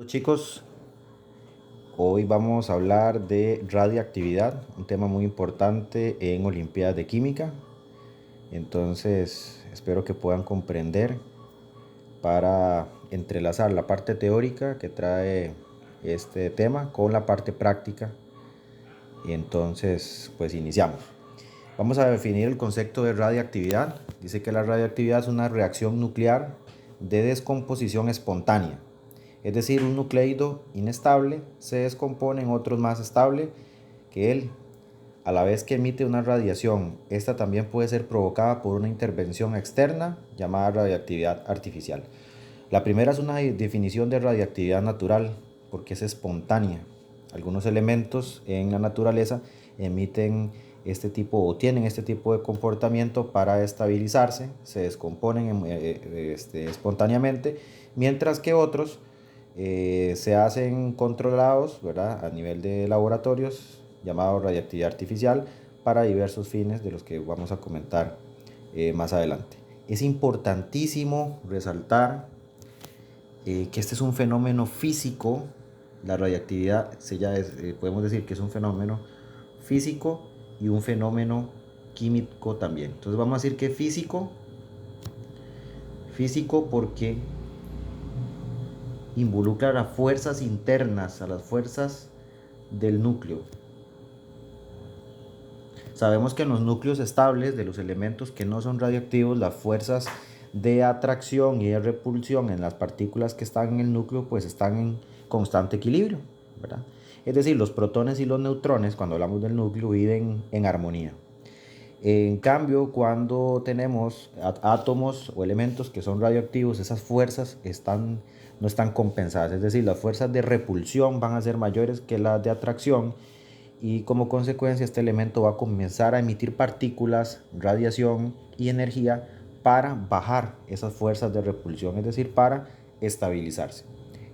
Chicos, hoy vamos a hablar de radioactividad, un tema muy importante en Olimpiadas de Química. Entonces, espero que puedan comprender para entrelazar la parte teórica que trae este tema con la parte práctica. Y entonces, pues iniciamos. Vamos a definir el concepto de radioactividad. Dice que la radioactividad es una reacción nuclear de descomposición espontánea. Es decir, un nucleido inestable se descompone en otro más estable que él, a la vez que emite una radiación. Esta también puede ser provocada por una intervención externa llamada radioactividad artificial. La primera es una definición de radioactividad natural, porque es espontánea. Algunos elementos en la naturaleza emiten este tipo o tienen este tipo de comportamiento para estabilizarse, se descomponen espontáneamente, mientras que otros se hacen controlados, ¿verdad? A nivel de laboratorios, llamado radiactividad artificial, para diversos fines de los que vamos a comentar más adelante. Es importantísimo resaltar que este es un fenómeno físico. La radiactividad podemos decir que es un fenómeno físico y un fenómeno químico también. Entonces vamos a decir que físico porque involucra a las fuerzas internas, a las fuerzas del núcleo. Sabemos que en los núcleos estables de los elementos que no son radioactivos, las fuerzas de atracción y de repulsión en las partículas que están en el núcleo pues están en constante equilibrio, ¿verdad? Es decir, los protones y los neutrones, cuando hablamos del núcleo, viven en armonía. En cambio, cuando tenemos átomos o elementos que son radioactivos, esas fuerzas no están compensadas. Es decir, las fuerzas de repulsión van a ser mayores que las de atracción y como consecuencia este elemento va a comenzar a emitir partículas, radiación y energía para bajar esas fuerzas de repulsión, es decir, para estabilizarse.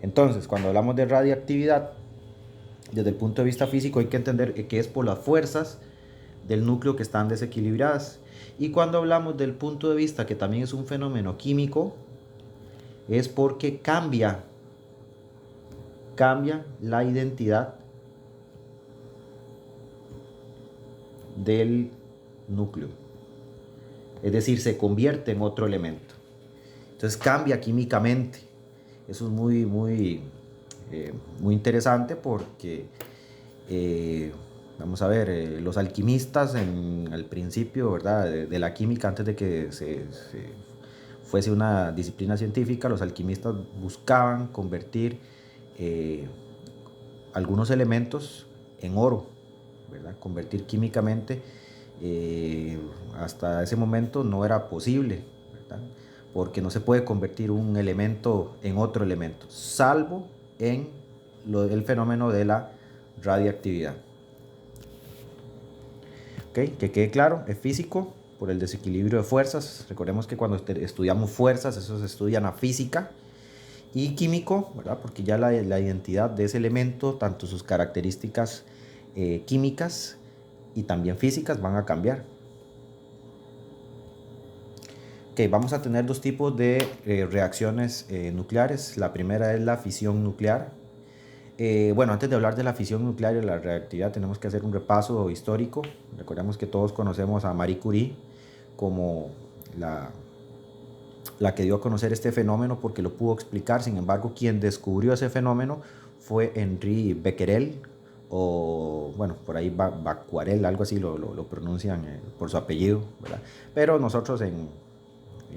Entonces, cuando hablamos de radiactividad, desde el punto de vista físico hay que entender que es por las fuerzas del núcleo que están desequilibradas. Y cuando hablamos del punto de vista que también es un fenómeno químico, es porque cambia la identidad del núcleo. Es decir, se convierte en otro elemento. Entonces cambia químicamente. Eso es muy interesante porque vamos a ver, los alquimistas al principio, ¿verdad? De la química, antes de que fuese una disciplina científica, los alquimistas buscaban convertir eh, algunos elementos en oro, ¿verdad? Convertir químicamente, hasta ese momento no era posible, ¿verdad? Porque no se puede convertir un elemento en otro elemento, salvo en el fenómeno de la radiactividad. ¿Okay? Que quede claro, es físico por el desequilibrio de fuerzas. Recordemos que cuando estudiamos fuerzas, eso se estudia en la física. Y químico, ¿verdad? Porque ya la identidad de ese elemento, tanto sus características químicas y también físicas van a cambiar. Okay, vamos a tener dos tipos de reacciones nucleares. La primera es la fisión nuclear. Bueno, antes de hablar de la fisión nuclear y la reactividad, tenemos que hacer un repaso histórico. Recordemos que todos conocemos a Marie Curie como la que dio a conocer este fenómeno porque lo pudo explicar. Sin embargo, quien descubrió ese fenómeno fue Henri Becquerel, o bueno, por ahí Becquerel, algo así lo pronuncian por su apellido, ¿verdad? Pero nosotros en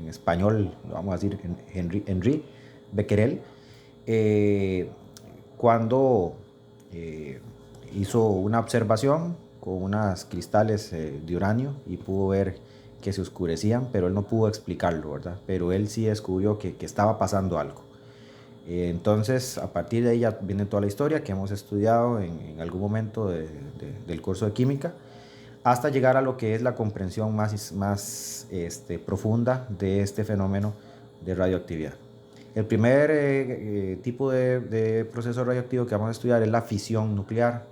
español lo vamos a decir Henri Becquerel, cuando hizo una observación con unas cristales de uranio y pudo ver que se oscurecían, pero él no pudo explicarlo, ¿verdad? Pero él sí descubrió que estaba pasando algo. Entonces, a partir de ahí ya viene toda la historia que hemos estudiado en algún momento del curso de química, hasta llegar a lo que es la comprensión más profunda de este fenómeno de radioactividad. El primer tipo de proceso radioactivo que vamos a estudiar es la fisión nuclear.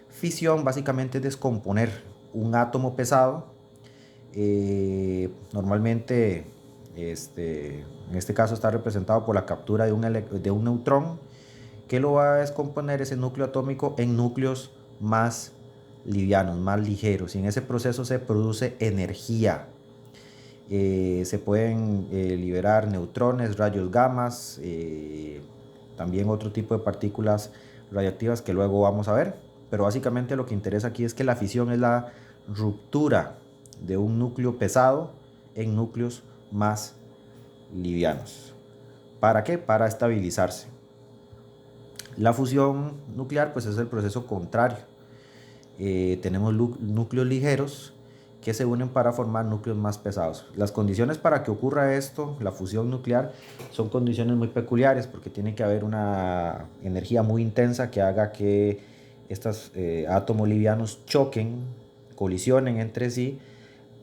Fisión básicamente es descomponer un átomo pesado, normalmente en este caso está representado por la captura de un neutrón ¿Qué lo va a descomponer ese núcleo atómico en núcleos más livianos, más ligeros? Y en ese proceso se produce energía. Se pueden liberar neutrones, rayos gamas, también otro tipo de partículas radiactivas que luego vamos a ver. Pero básicamente lo que interesa aquí es que la fisión es la ruptura de un núcleo pesado en núcleos más livianos. ¿Para qué? Para estabilizarse. La fusión nuclear pues es el proceso contrario. Tenemos núcleos ligeros que se unen para formar núcleos más pesados. Las condiciones para que ocurra esto, la fusión nuclear, son condiciones muy peculiares porque tiene que haber una energía muy intensa que haga que estos átomos livianos choquen, colisionen entre sí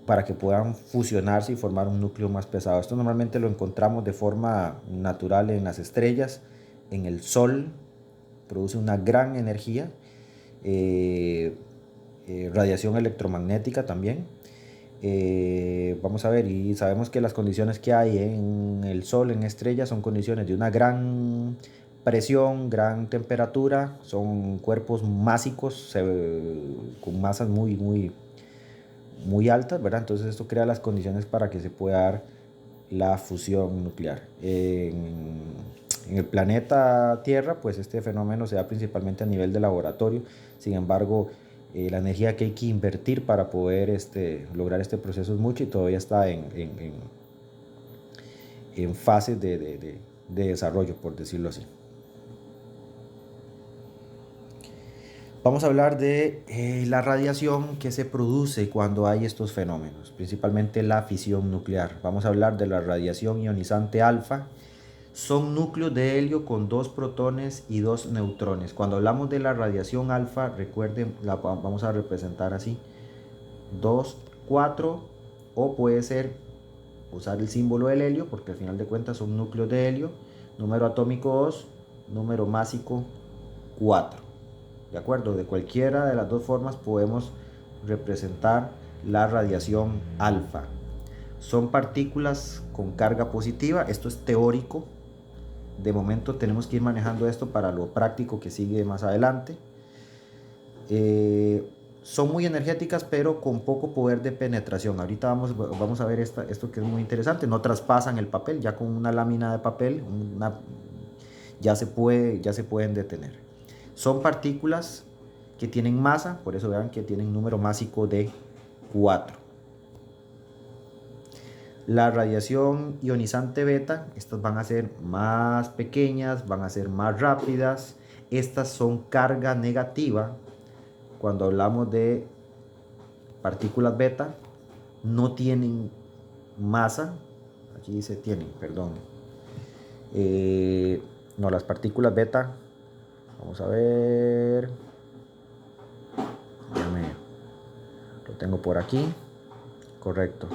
para que puedan fusionarse y formar un núcleo más pesado. Esto normalmente lo encontramos de forma natural en las estrellas, en el Sol, produce una gran energía. Radiación electromagnética también. Vamos a ver, y sabemos que las condiciones que hay en el Sol, en estrellas, son condiciones de una gran presión, gran temperatura, son cuerpos másicos con masas muy altas, ¿verdad? Entonces esto crea las condiciones para que se pueda dar la fusión nuclear. En el planeta Tierra, pues este fenómeno se da principalmente a nivel de laboratorio. Sin embargo, la energía que hay que invertir para poder lograr este proceso es mucho y todavía está en fases de desarrollo, por decirlo así. Vamos a hablar de la radiación que se produce cuando hay estos fenómenos, principalmente la fisión nuclear. Vamos a hablar de la radiación ionizante alfa. Son núcleos de helio con 2 protones y 2 neutrones. Cuando hablamos de la radiación alfa, recuerden, la vamos a representar así: 2, 4, o puede ser usar el símbolo del helio, porque al final de cuentas son núcleos de helio, número atómico 2, número másico 4. ¿De acuerdo? De cualquiera de las dos formas podemos representar la radiación alfa. Son partículas con carga positiva. Esto es teórico. De momento tenemos que ir manejando esto para lo práctico que sigue más adelante. Son muy energéticas, pero con poco poder de penetración. Ahorita vamos a ver esto que es muy interesante. No traspasan el papel. Ya con una lámina de papel ya se pueden detener. Son partículas que tienen masa, por eso vean que tienen número másico de 4. La radiación ionizante beta, estas van a ser más pequeñas, van a ser más rápidas. Estas son carga negativa. Cuando hablamos de partículas beta, no tienen masa. Aquí dice tienen, perdón. No, las partículas beta, vamos a ver. Lo tengo por aquí. Correcto.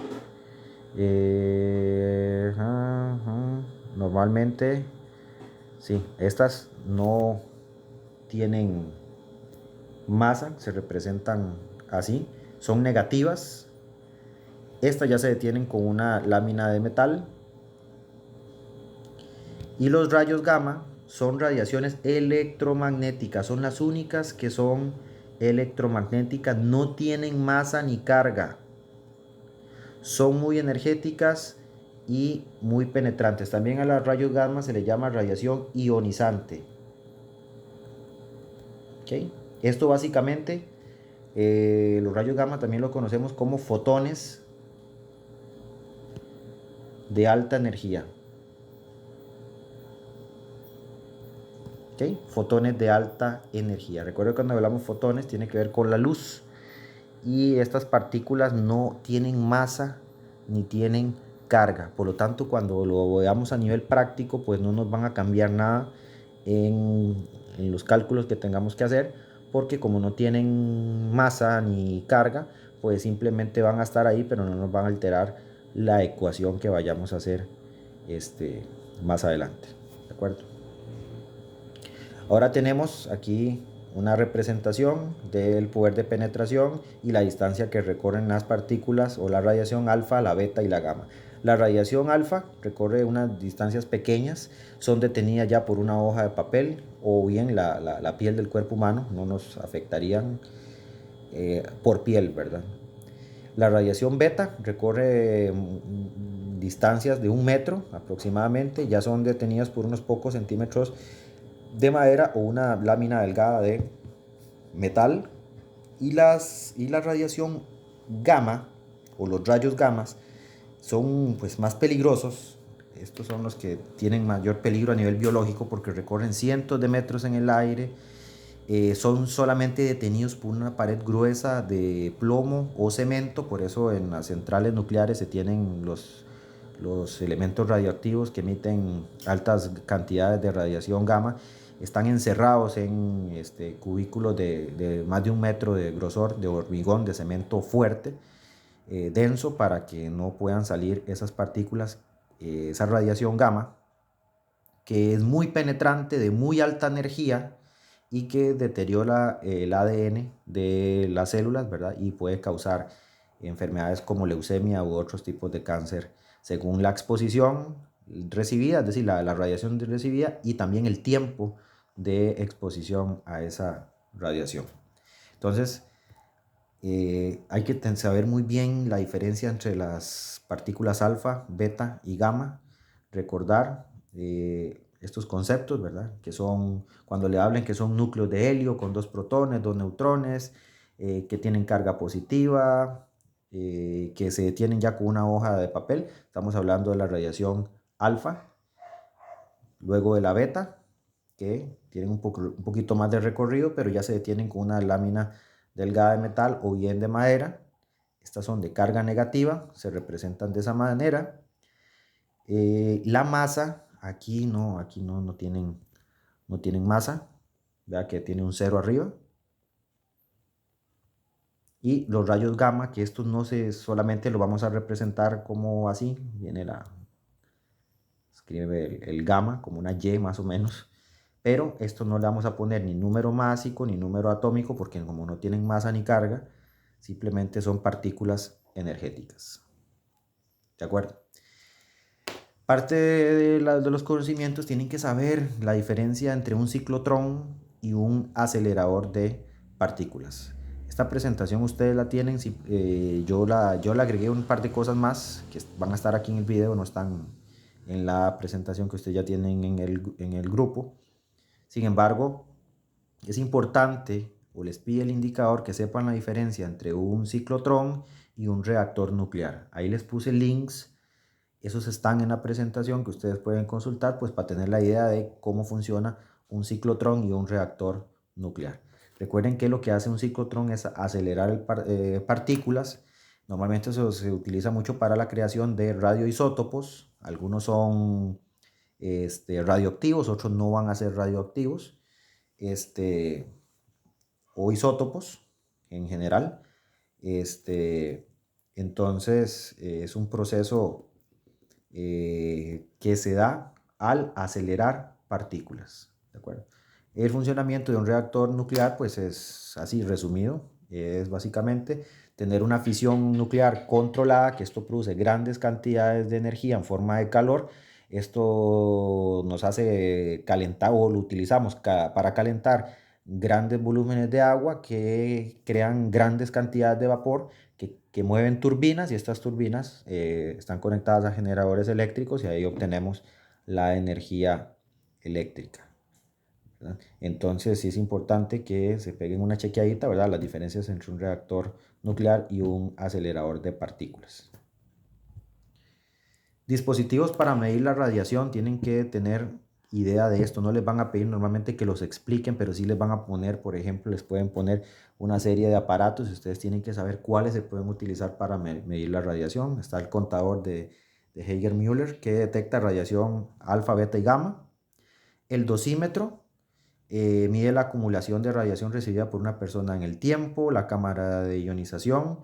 Normalmente, sí, estas no tienen masa, se representan así, son negativas. Estas ya se detienen con una lámina de metal. Y los rayos gamma son radiaciones electromagnéticas, son las únicas que son electromagnéticas, no tienen masa ni carga. Son muy energéticas y muy penetrantes. También a los rayos gamma se le llama radiación ionizante. ¿Okay? Esto básicamente, los rayos gamma también lo conocemos como fotones de alta energía. ¿Okay? Fotones de alta energía. Recuerden que cuando hablamos fotones tiene que ver con la luz. Y estas partículas no tienen masa ni tienen carga. Por lo tanto, cuando lo veamos a nivel práctico, pues no nos van a cambiar nada en los cálculos que tengamos que hacer, porque como no tienen masa ni carga, pues simplemente van a estar ahí, pero no nos van a alterar la ecuación que vayamos a hacer más adelante. ¿De acuerdo? Ahora tenemos aquí una representación del poder de penetración y la distancia que recorren las partículas o la radiación alfa, la beta y la gamma. La radiación alfa recorre unas distancias pequeñas, son detenidas ya por una hoja de papel o bien la piel del cuerpo humano, no nos afectarían por piel, ¿verdad? La radiación beta recorre distancias de 1 metro aproximadamente, ya son detenidas por unos pocos centímetros de madera o una lámina delgada de metal. Y la radiación gamma o los rayos gamas son pues más peligrosos. Estos son los que tienen mayor peligro a nivel biológico porque recorren cientos de metros en el aire. Son solamente detenidos por una pared gruesa de plomo o cemento, por eso en las centrales nucleares se tienen los elementos radioactivos que emiten altas cantidades de radiación gamma. Están encerrados en cubículos de más de 1 metro de grosor, de hormigón, de cemento fuerte, denso, para que no puedan salir esas partículas, esa radiación gamma, que es muy penetrante, de muy alta energía y que deteriora el ADN de las células, ¿verdad? Y puede causar enfermedades como leucemia u otros tipos de cáncer según la exposición recibida, es decir, la radiación recibida y también el tiempo de exposición a esa radiación. Entonces, hay que saber muy bien la diferencia entre las partículas alfa, beta y gamma. Recordar estos conceptos, ¿verdad? Que son, cuando le hablen que son núcleos de helio con 2 protones, 2 neutrones, que tienen carga positiva, que se detienen ya con una hoja de papel. Estamos hablando de la radiación alfa, luego de la beta, que tienen un poquito más de recorrido, pero ya se detienen con una lámina delgada de metal o bien de madera. Estas son de carga negativa, se representan de esa manera. La masa, no tienen masa, vea que tiene un cero arriba. Y los rayos gamma, que estos no se solamente lo vamos a representar como así, escribe el gamma como una Y más o menos, pero esto no le vamos a poner ni número másico ni número atómico porque como no tienen masa ni carga, simplemente son partículas energéticas. ¿De acuerdo? Parte de los conocimientos tienen que saber la diferencia entre un ciclotrón y un acelerador de partículas. Esta presentación ustedes la tienen, yo le agregué un par de cosas más que van a estar aquí en el video, no están en la presentación que ustedes ya tienen en el grupo. Sin embargo, es importante, o les pide el indicador, que sepan la diferencia entre un ciclotrón y un reactor nuclear. Ahí les puse links. Esos están en la presentación que ustedes pueden consultar pues para tener la idea de cómo funciona un ciclotrón y un reactor nuclear. Recuerden que lo que hace un ciclotrón es acelerar partículas. Normalmente eso se utiliza mucho para la creación de radioisótopos. Algunos son radioactivos, otros no van a ser radioactivos, o isótopos en general. Entonces es un proceso que se da al acelerar partículas. ¿De acuerdo? El funcionamiento de un reactor nuclear pues es así resumido, es básicamente tener una fisión nuclear controlada, que esto produce grandes cantidades de energía en forma de calor. Esto nos hace calentar o lo utilizamos para calentar grandes volúmenes de agua que crean grandes cantidades de vapor que mueven turbinas, y estas turbinas están conectadas a generadores eléctricos y ahí obtenemos la energía eléctrica, ¿verdad? Entonces sí es importante que se peguen una chequeadita, ¿verdad? Las diferencias entre un reactor nuclear y un acelerador de partículas. Dispositivos para medir la radiación tienen que tener idea de esto. No les van a pedir normalmente que los expliquen, pero sí les van a poner, por ejemplo, les pueden poner una serie de aparatos y ustedes tienen que saber cuáles se pueden utilizar para medir la radiación. Está el contador de Hager-Müller que detecta radiación alfa, beta y gamma. El dosímetro mide la acumulación de radiación recibida por una persona en el tiempo. La cámara de ionización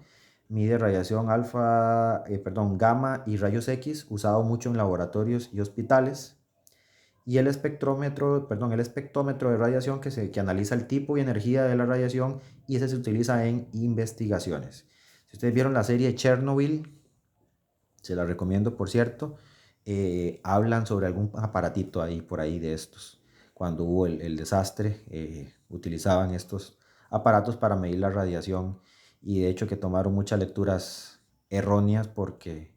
mide radiación gamma y rayos X, usado mucho en laboratorios y hospitales. Y el espectrómetro de radiación que analiza el tipo y energía de la radiación, y ese se utiliza en investigaciones. Si ustedes vieron la serie Chernobyl, Se la recomiendo, por cierto. Hablan sobre algún aparatito ahí por ahí de estos. Cuando hubo el desastre, utilizaban estos aparatos para medir la radiación y de hecho que tomaron muchas lecturas erróneas porque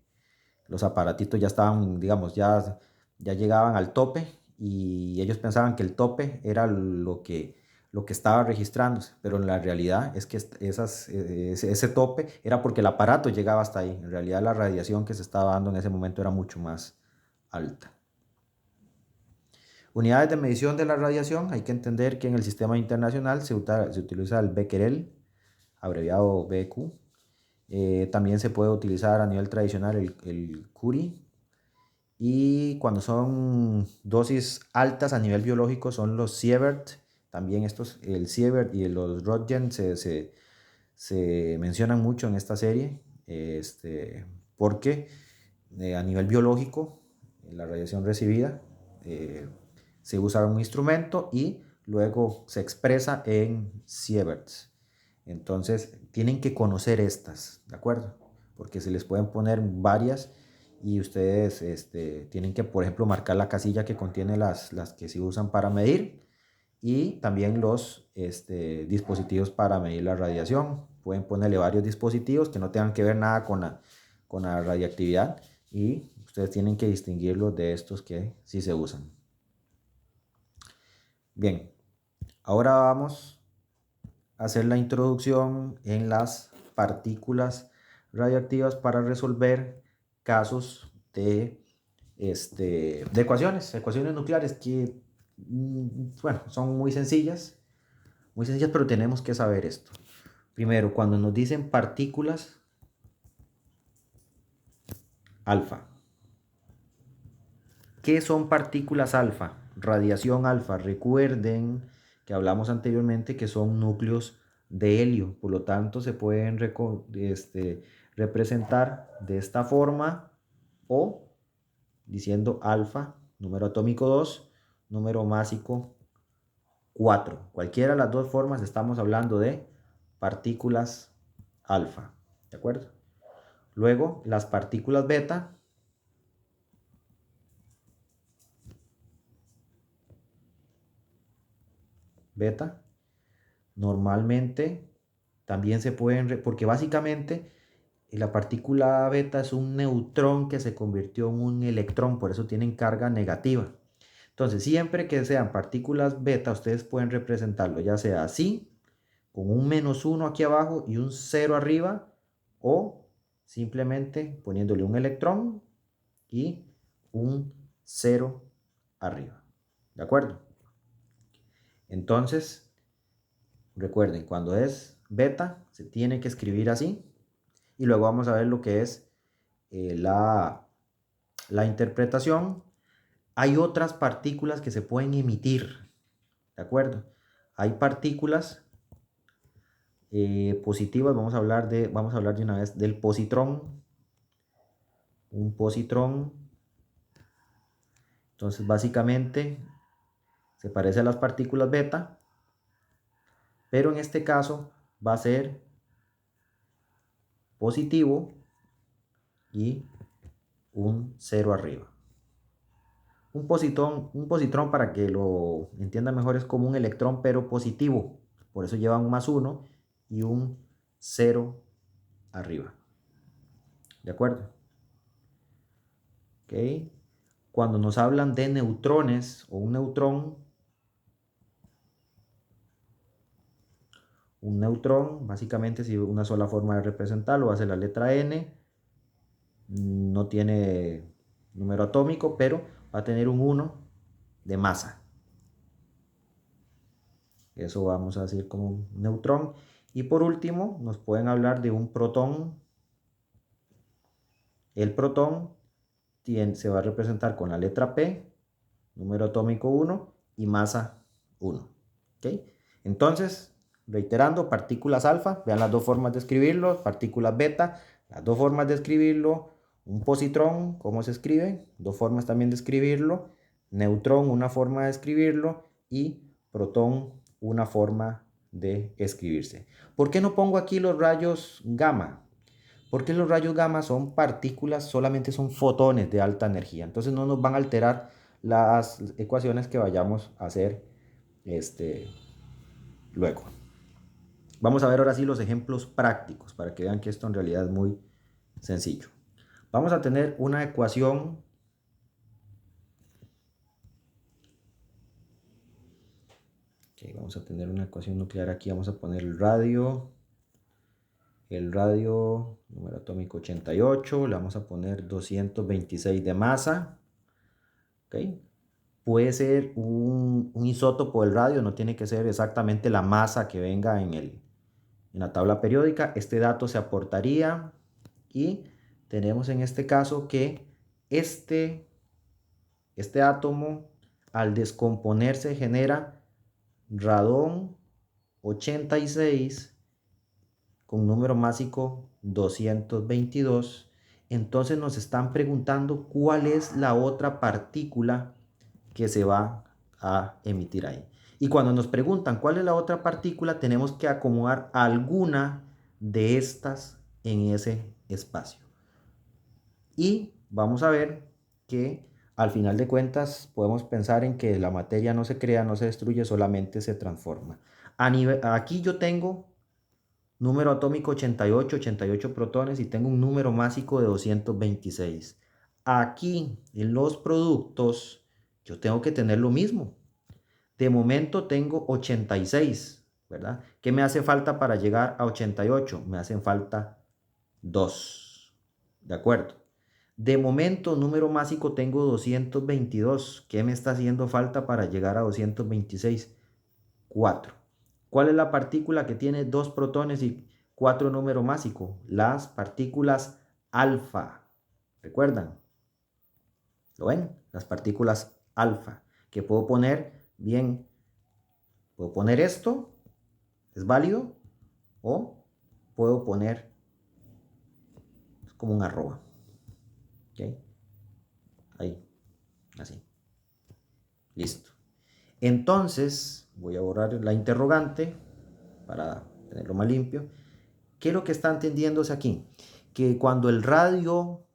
los aparatitos ya estaban, digamos, ya llegaban al tope y ellos pensaban que el tope era lo que estaba registrándose, pero en la realidad es que ese tope era porque el aparato llegaba hasta ahí. En realidad la radiación que se estaba dando en ese momento era mucho más alta. Unidades de medición de la radiación, hay que entender que en el sistema internacional se utiliza el becquerel, abreviado BQ. También se puede utilizar a nivel tradicional el Curie. Y cuando son dosis altas a nivel biológico son los Sievert. También el Sievert y los Röntgen se mencionan mucho en esta serie. Porque a nivel biológico, la radiación recibida eh, se usa un instrumento y luego se expresa en sieverts. Entonces tienen que conocer estas, ¿de acuerdo? Porque se les pueden poner varias y ustedes tienen que, por ejemplo, marcar la casilla que contiene las que se usan para medir y también los dispositivos para medir la radiación. Pueden ponerle varios dispositivos que no tengan que ver nada con la radiactividad y ustedes tienen que distinguirlos de estos que sí se usan. Bien, ahora vamos a hacer la introducción en las partículas radioactivas para resolver casos de ecuaciones nucleares que, bueno, son muy sencillas, pero tenemos que saber esto. Primero, cuando nos dicen partículas alfa, ¿qué son partículas alfa? Radiación alfa. Recuerden que hablamos anteriormente que son núcleos de helio, por lo tanto se pueden representar de esta forma o diciendo alfa, número atómico 2, número másico 4. Cualquiera de las dos formas estamos hablando de partículas alfa, ¿de acuerdo? Luego, las partículas beta, normalmente también se pueden, porque básicamente la partícula beta es un neutrón que se convirtió en un electrón, por eso tienen carga negativa. Entonces, siempre que sean partículas beta, ustedes pueden representarlo ya sea así, con un -1 aquí abajo y un 0 arriba, o simplemente poniéndole un electrón y un 0 arriba. ¿De acuerdo? Entonces, recuerden, cuando es beta, se tiene que escribir así. Y luego vamos a ver lo que es la interpretación. Hay otras partículas que se pueden emitir, ¿de acuerdo? Hay partículas positivas, vamos a hablar de una vez del positrón. Un positrón, entonces básicamente se parece a las partículas beta, pero en este caso va a ser positivo y un 0 arriba. Un positrón, para que lo entiendan mejor, es como un electrón pero positivo, por eso lleva un +1 y un 0 arriba. ¿De acuerdo? ¿Ok? Cuando nos hablan de neutrones o un neutrón, básicamente, si una sola forma de representarlo va a ser la letra N, no tiene número atómico, pero va a tener un 1 de masa. Eso vamos a decir como un neutrón. Y por último, nos pueden hablar de un protón. El protón se va a representar con la letra P, número atómico 1 y masa 1. ¿Okay? Entonces, reiterando, partículas alfa, vean las dos formas de escribirlo, partículas beta, las dos formas de escribirlo, un positrón, ¿cómo se escribe? Dos formas también de escribirlo, neutrón, una forma de escribirlo, y protón, una forma de escribirse. ¿Por qué no pongo aquí los rayos gamma? Porque los rayos gamma son partículas, solamente son fotones de alta energía. Entonces no nos van a alterar las ecuaciones que vayamos a hacer luego. Vamos a ver ahora sí los ejemplos prácticos para que vean que esto en realidad es muy sencillo. Vamos a tener una ecuación vamos a tener una ecuación nuclear aquí. Vamos a poner el radio número atómico 88, le vamos a poner 226 de masa. ¿Okay? Puede ser un isótopo del radio, no tiene que ser exactamente la masa que venga en la tabla periódica. Este dato se aportaría y tenemos en este caso que este átomo al descomponerse genera radón 86 con número másico 222. Entonces nos están preguntando cuál es la otra partícula que se va a emitir ahí. Y cuando nos preguntan cuál es la otra partícula, tenemos que acomodar alguna de estas en ese espacio. Y vamos a ver que al final de cuentas podemos pensar en que la materia no se crea, no se destruye, solamente se transforma. Aquí yo tengo número atómico 88, 88 protones y tengo un número másico de 226. Aquí en los productos yo tengo que tener lo mismo. De momento tengo 86, ¿verdad? ¿Qué me hace falta para llegar a 88? Me hacen falta 2. ¿De acuerdo? De momento, número másico tengo 222. ¿Qué me está haciendo falta para llegar a 226? 4. ¿Cuál es la partícula que tiene 2 protones y 4 número másico? Las partículas alfa. ¿Recuerdan? ¿Lo ven? Las partículas alfa. Que puedo poner, bien, puedo poner esto, es válido, o puedo poner como un arroba. ¿Ok? Ahí, así. Listo. Entonces, voy a borrar la interrogante para tenerlo más limpio. ¿Qué es lo que está entendiéndose aquí? Que cuando el radio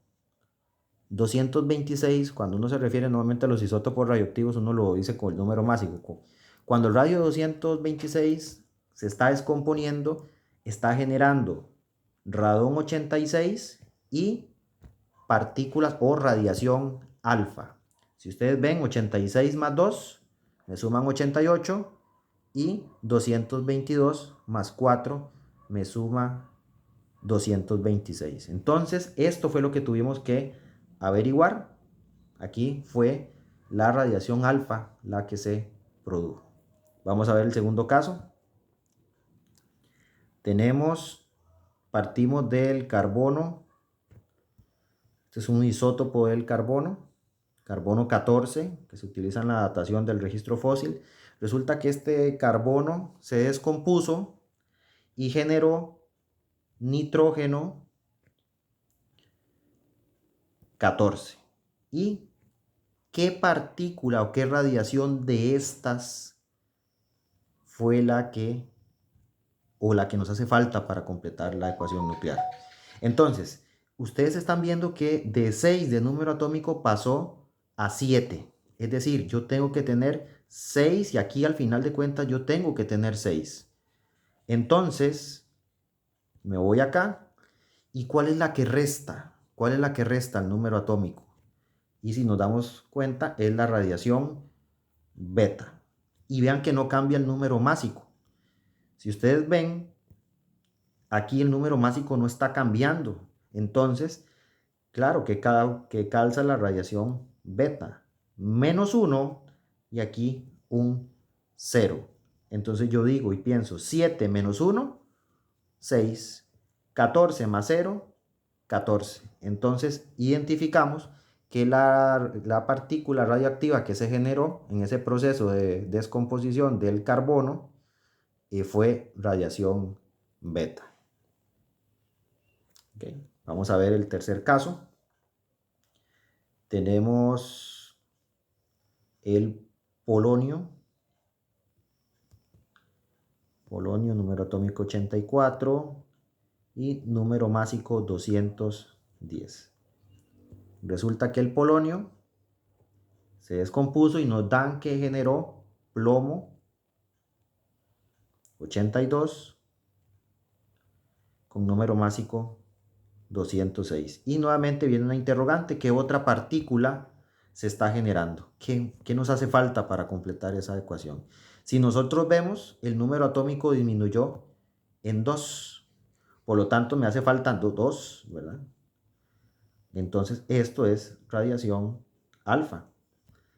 226, cuando uno se refiere normalmente a los isótopos radioactivos, uno lo dice con el número másico. Cuando el radio 226 se está descomponiendo, está generando radón 86 y partículas o radiación alfa. Si ustedes ven, 86 más 2 me suman 88 y 222 más 4 me suma 226. Entonces, esto fue lo que tuvimos que averiguar. Aquí fue la radiación alfa la que se produjo. Vamos a ver el segundo caso. Partimos del carbono. Este es un isótopo del carbono 14, que se utiliza en la datación del registro fósil. Resulta que este carbono se descompuso y generó nitrógeno 14. ¿Y qué partícula o qué radiación de estas fue la que nos hace falta para completar la ecuación nuclear? Entonces, ustedes están viendo que de 6 de número atómico pasó a 7. Es decir, yo tengo que tener 6 y aquí al final de cuentas yo tengo que tener 6. Entonces, me voy acá. ¿Y cuál es la que resta? ¿Cuál es la que resta al número atómico? Y si nos damos cuenta, es la radiación beta. Y vean que no cambia el número másico. Si ustedes ven, aquí el número másico no está cambiando. Entonces, claro que calza la radiación beta. -1 y aquí un 0. Entonces yo digo y pienso 7 menos 1, 6. 14 más 0, 14. Entonces identificamos que la partícula radioactiva que se generó en ese proceso de descomposición del carbono fue radiación beta. Okay. Vamos a ver el tercer caso. Tenemos el polonio. Polonio número atómico 84 y número másico 210. Resulta que el polonio se descompuso y nos dan que generó plomo 82 con número másico 206. Y nuevamente viene una interrogante: ¿qué otra partícula se está generando? ¿Qué nos hace falta para completar esa ecuación? Si nosotros vemos, el número atómico disminuyó en 2. Por lo tanto, me hace falta 2, ¿verdad? Entonces, esto es radiación alfa.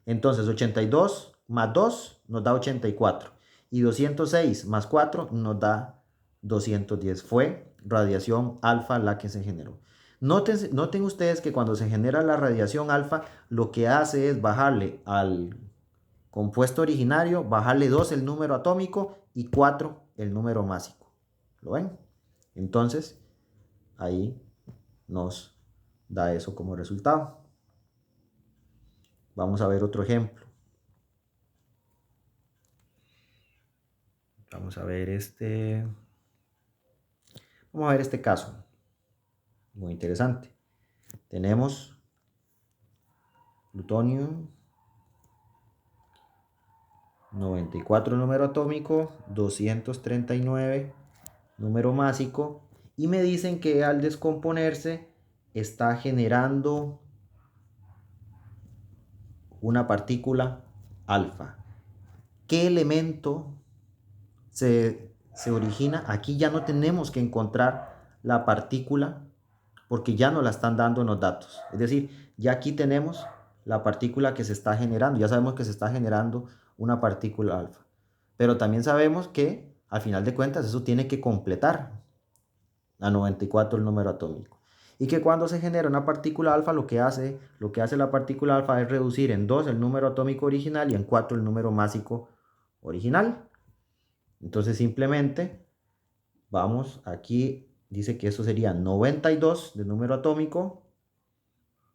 Entonces, 82 más 2 nos da 84. Y 206 más 4 nos da 210. Fue radiación alfa la que se generó. Noten ustedes que cuando se genera la radiación alfa, lo que hace es bajarle al compuesto originario, bajarle 2 el número atómico y 4 el número másico. ¿Lo ven? Entonces, ahí nos da eso como resultado. Vamos a ver otro ejemplo. Vamos a ver Vamos a ver este caso. Muy interesante. Tenemos plutonio 94 número atómico, 239 número másico, y me dicen que al descomponerse está generando una partícula alfa. ¿Qué elemento se origina? Aquí ya no tenemos que encontrar la partícula porque ya nos la están dando en los datos. Es decir, ya aquí tenemos la partícula que se está generando. Ya sabemos que se está generando una partícula alfa. Pero también sabemos que al final de cuentas eso tiene que completar a 94 el número atómico. Y que cuando se genera una partícula alfa, lo que hace la partícula alfa es reducir en 2 el número atómico original y en 4 el número másico original. Entonces simplemente vamos aquí, dice que eso sería 92 de número atómico,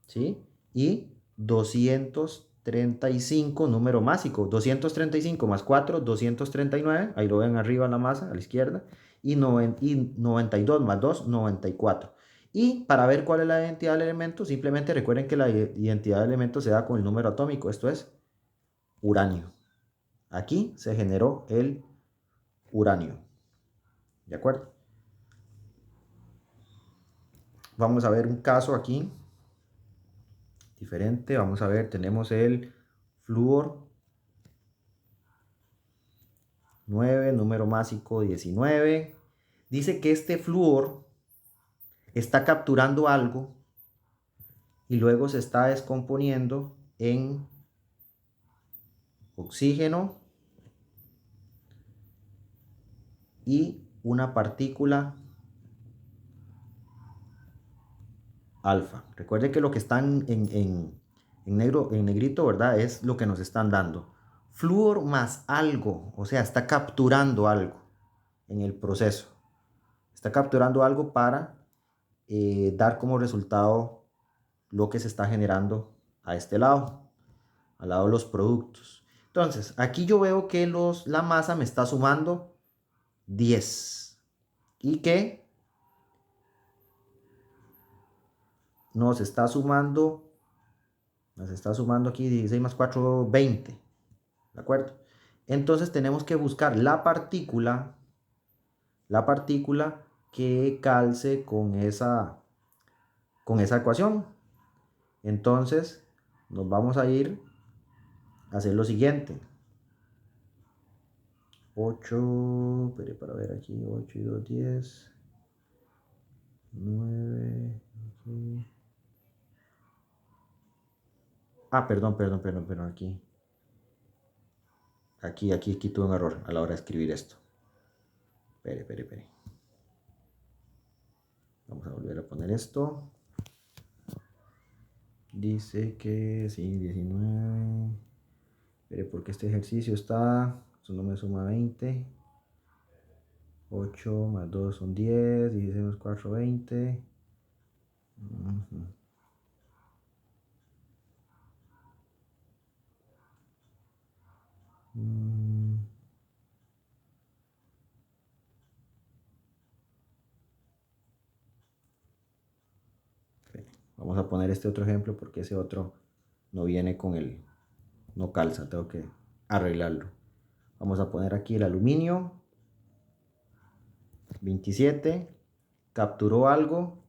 ¿sí? Y 235 número másico. 235 más 4, 239. Ahí lo ven arriba en la masa, a la izquierda. Y 92 más 2, 94. Y para ver cuál es la identidad del elemento, simplemente recuerden que la identidad del elemento se da con el número atómico. Esto es uranio. Aquí se generó el uranio. ¿De acuerdo? Vamos a ver un caso aquí diferente. Vamos a ver, tenemos el flúor 9, número másico 19. Dice que este flúor está capturando algo y luego se está descomponiendo en oxígeno y una partícula alfa. Recuerde que lo que están en negro, en negrito, ¿verdad? Es lo que nos están dando. Flúor más algo, o sea, está capturando algo en el proceso. Está capturando algo para dar como resultado lo que se está generando a este lado, al lado de los productos. Entonces, aquí yo veo que la masa me está sumando 10 y que nos está sumando aquí 16 más 4, 20. ¿De acuerdo? Entonces tenemos que buscar la partícula que calce con esa ecuación. Entonces, nos vamos a ir a hacer lo siguiente. 8, para ver aquí, 8 y 2, 10, 9, aquí. Perdón, aquí tuve un error a la hora de escribir esto. Espere. Vamos a volver a poner esto. Dice que sí, 19. Espere, porque este ejercicio eso no me suma 20. 8 más 2 son 10, 16 más 4, 20. Vamos a poner este otro ejemplo porque ese otro no viene con el, no calza, tengo que arreglarlo. Vamos a poner aquí el aluminio, 27, capturó algo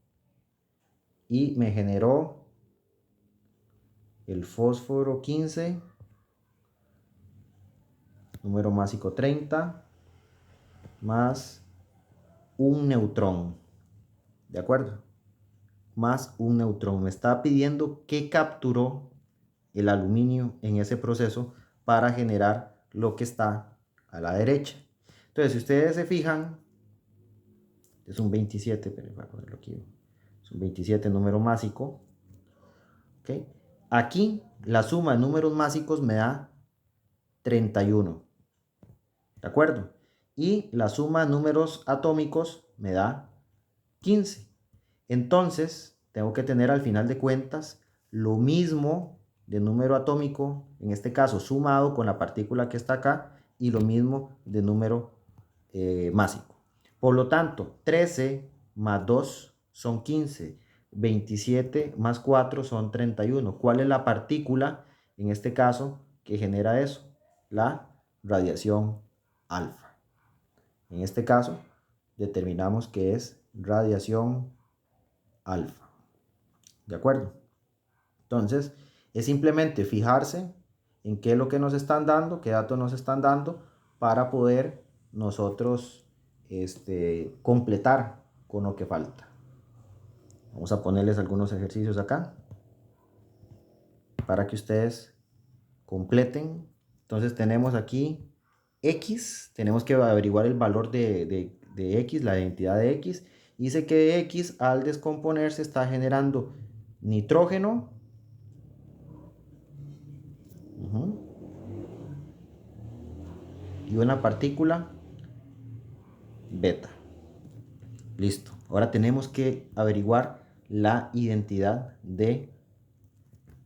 y me generó el fósforo 15, número másico 30, más un neutrón, ¿de acuerdo? Más un neutrón. Me está pidiendo qué capturó el aluminio en ese proceso para generar lo que está a la derecha. Entonces, si ustedes se fijan, es un 27, pero voy a ponerlo aquí, es un 27 número másico. ¿Okay? Aquí la suma de números másicos me da 31, ¿de acuerdo? Y la suma de números atómicos me da 15. Entonces, tengo que tener al final de cuentas lo mismo de número atómico, en este caso sumado con la partícula que está acá, y lo mismo de número másico. Por lo tanto, 13 más 2 son 15, 27 más 4 son 31. ¿Cuál es la partícula, en este caso, que genera eso? La radiación alfa. En este caso, determinamos que es radiación alfa. ¿De acuerdo? Entonces, es simplemente fijarse en qué es lo que nos están dando, qué datos nos están dando, para poder nosotros completar con lo que falta. Vamos a ponerles algunos ejercicios acá para que ustedes completen. Entonces tenemos aquí X, tenemos que averiguar el valor de X, la identidad de X. Dice que X al descomponerse está generando nitrógeno, y una partícula beta. Listo. Ahora tenemos que averiguar la identidad de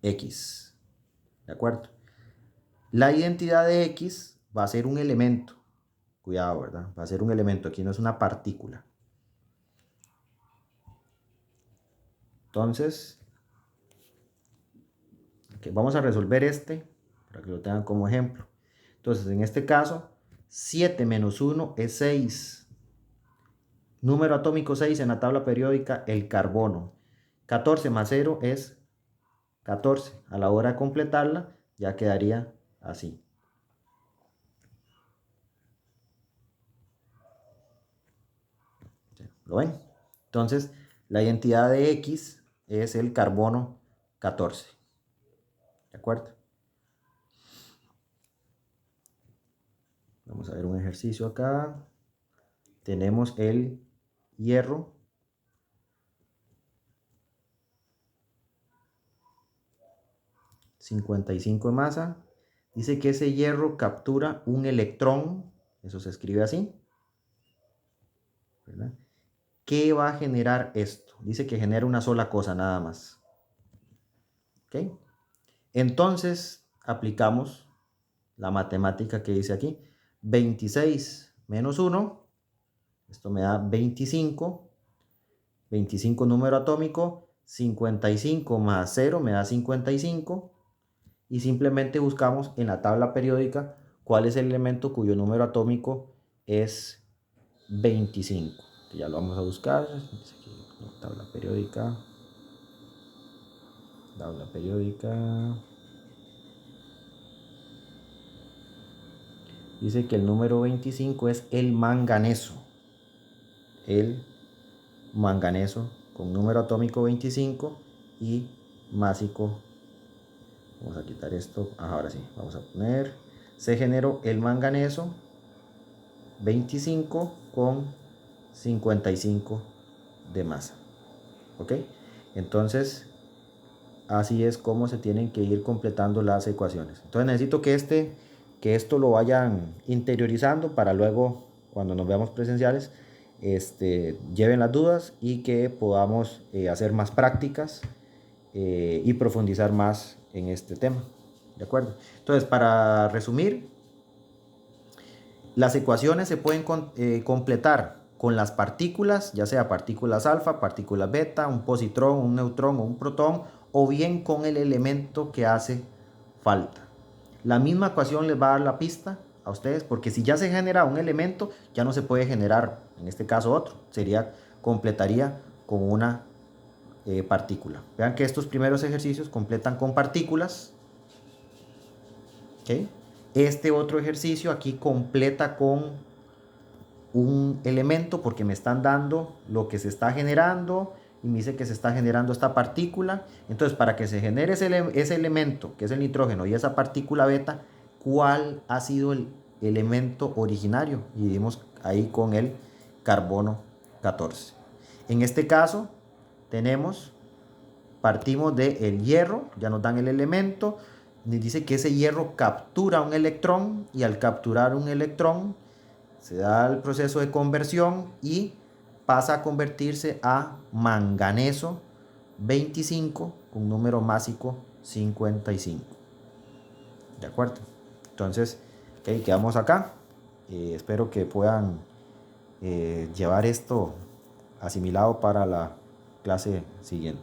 X. ¿De acuerdo? La identidad de X va a ser un elemento. Cuidado, ¿verdad? Va a ser un elemento. Aquí no es una partícula. Entonces, vamos a resolver para que lo tengan como ejemplo. Entonces, en este caso, 7 menos 1 es 6. Número atómico 6 en la tabla periódica, el carbono. 14 más 0 es 14. A la hora de completarla, ya quedaría así. ¿Lo ven? Entonces, la identidad de X es el carbono 14. ¿De acuerdo? Vamos a ver un ejercicio acá. Tenemos el hierro. ...55 de masa. Dice que ese hierro captura un electrón. Eso se escribe así, ¿verdad? ¿Qué va a generar esto? Dice que genera una sola cosa nada más. ¿Ok? Entonces aplicamos la matemática que dice aquí. 26 menos 1. Esto me da 25. 25 número atómico. 55 más 0 me da 55. Y simplemente buscamos en la tabla periódica cuál es el elemento cuyo número atómico es 25. Que ya lo vamos a buscar. Aquí, tabla periódica. Tabla periódica. Dice que el número 25 es el manganeso. El manganeso con número atómico 25 y másico. Vamos a quitar esto. Ahora sí, vamos a poner. Se generó el manganeso 25 con 55 de masa. ¿Ok? Entonces, así es como se tienen que ir completando las ecuaciones. Entonces necesito que esto lo vayan interiorizando para luego, cuando nos veamos presenciales, lleven las dudas y que podamos hacer más prácticas y profundizar más en este tema. ¿De acuerdo? Entonces, para resumir, las ecuaciones se pueden completar con las partículas, ya sea partículas alfa, partículas beta, un positrón, un neutrón o un protón, o bien con el elemento que hace falta. La misma ecuación les va a dar la pista a ustedes, porque si ya se genera un elemento, ya no se puede generar, en este caso otro, completaría con una partícula. Vean que estos primeros ejercicios completan con partículas. ¿Okay? Este otro ejercicio aquí completa con un elemento, porque me están dando lo que se está generando y me dice que se está generando esta partícula. Entonces, para que se genere ese elemento, que es el nitrógeno, y esa partícula beta, ¿cuál ha sido el elemento originario? Y dimos ahí con el carbono 14. En este caso, partimos del hierro, ya nos dan el elemento, nos dice que ese hierro captura un electrón, y al capturar un electrón se da el proceso de conversión y pasa a convertirse a manganeso 25 con número másico 55. ¿De acuerdo? Entonces, okay, quedamos acá. Espero que puedan llevar esto asimilado para la clase siguiente.